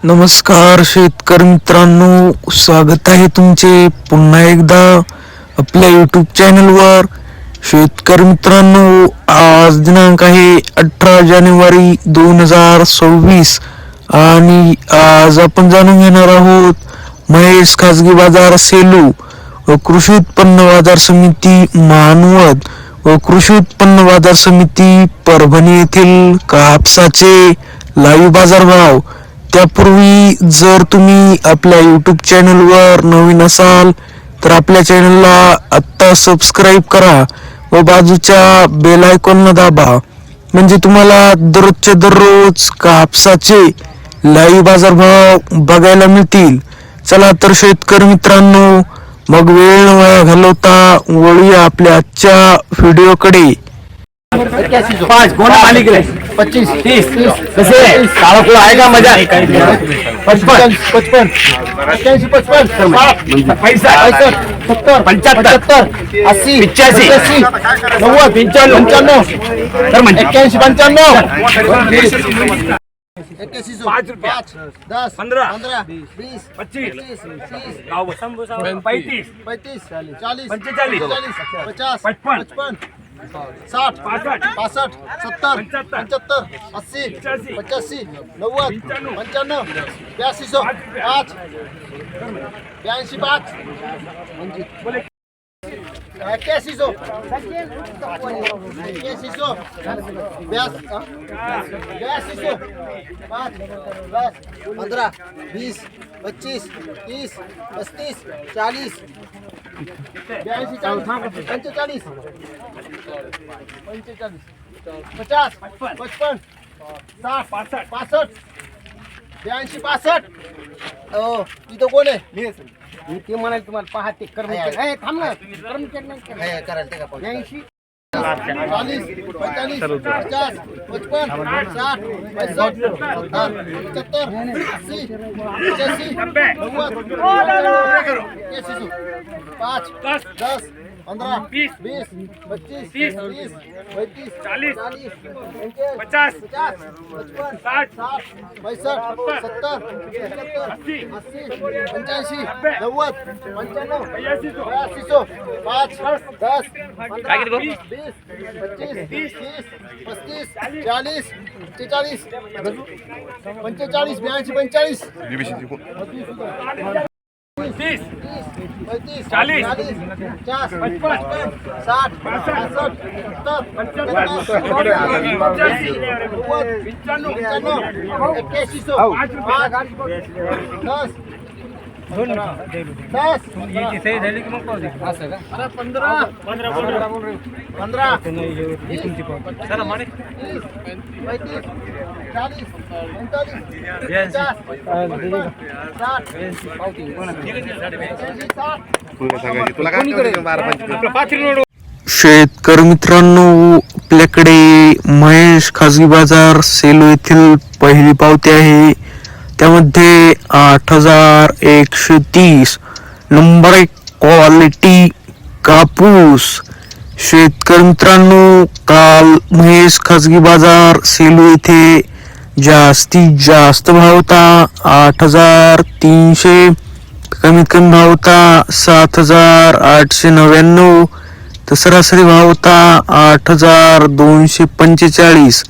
नमस्कार शेतकरी मित्रांनो, स्वागत आहे तुमचे पुन्हा एकदा आपल्या यूट्यूब चॅनलवर. शेतकरी मित्रांनो, आज दिनांक आहे 18 जानेवारी 2026 आणि आज आपण जाणून घेणार आहोत महेश खाजगी बाजार सेलू व कृषी उत्पन्न बाजार समिती मानवत व कृषी उत्पन्न बाजार समिती परभणी येथील कापसाचे लाईव्ह बाजारभाव. त्यापूर्वी जर तुम्ही आपल्या यूट्यूब चॅनलवर नवीन असाल तर आपल्या चॅनलला आत्ता सबस्क्राईब करा व बाजूच्या बेल आयकॉनला दाबा, म्हणजे तुम्हाला दररोजचे दररोज कापसाचे लाईव्ह बाजारभाव बघायला मिळतील. चला तर शेतकरी मित्रांनो, मग वेळ न वाया घालवता वळूया आपल्या आजच्या व्हिडिओकडे. 5 कोणा मालिक रे 25 30 कसे काळा कोळा आहे का मजा 55 55 81 55 पैसा 70 75 80 85 90 95 तर म्हणजे 81 95 5 रुपया 10 15 20 25 30 गाव 35 40 45 50 55 60 65 70 75 80 85 90 95 82 5 82 81 15 20 25 30 35 40 45 50 55 60 65 82 65 हो तिथं कोण आहे? मी ते म्हणाले तुम्हाला पहाटे कर्मचारी थांब ना कर्मचारी करायला ते का 82 40 45 50 55 60 65 70 75 80 85 5 10 15 20 25 30 35 40 50 55 60 65 70 80 85 90 95 82 5 10 20 25 30 35 40 45 45 42 45 30 35 40 50 55 60 65 शेतकरी मित्रांनो, आपल्याकडे महेश खाजगी बाजार सेलू येथील पहिली पावती आहे. त्यामध्ये 8130 नंबर 1 क्वालिटी कापूस. शेतकरी मित्रांनो, काल महेश खाजगी बाजार सेलू येथे जास्तीत जास्त भाव होता 8300, कमीत कमी भाव होता 7899, तर सरासरी भाव होता 8245.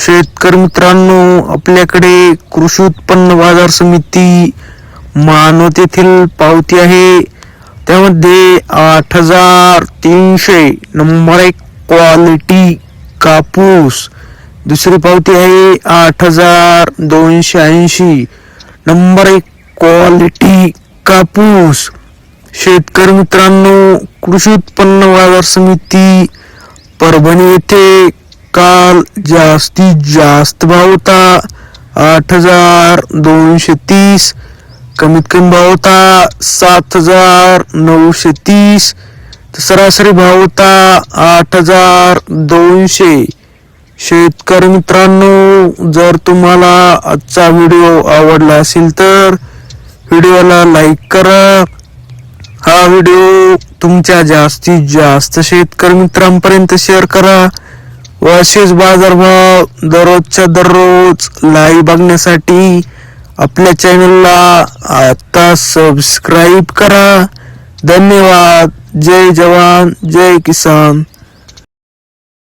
शेतकरी मित्रांनो, आपल्याकडे कृषी उत्पन्न बाजार समिती मानवत येथील पावती आहे. त्यामध्ये 8300 नंबर 1 क्वालिटी कापूस. दुसरी पावती आहे 8280 नंबर 1 क्वालिटी कापूस. शेतकरी मित्रांनो, कृषी उत्पन्न बाजार समिती परभणी येथे काल जास्तीत जास्त भाव होता 8230, कमीत कमी भाव होता 7930, सरासरी भाव होता 8200. शेतकरी मित्रांनो, जर तुम्हाला आजचा व्हिडिओ आवडला असेल तर व्हिडिओला लाईक करा. हा व्हिडिओ तुमच्या जास्तीत जास्त शेतकरी मित्रांपर्यंत शेअर करा व असेच बाजारभाव दररोजच्या दररोज लाईव्ह बघण्यासाठी आपल्या चॅनलला आता सबस्क्राईब करा. धन्यवाद. जय जवान जय किसान.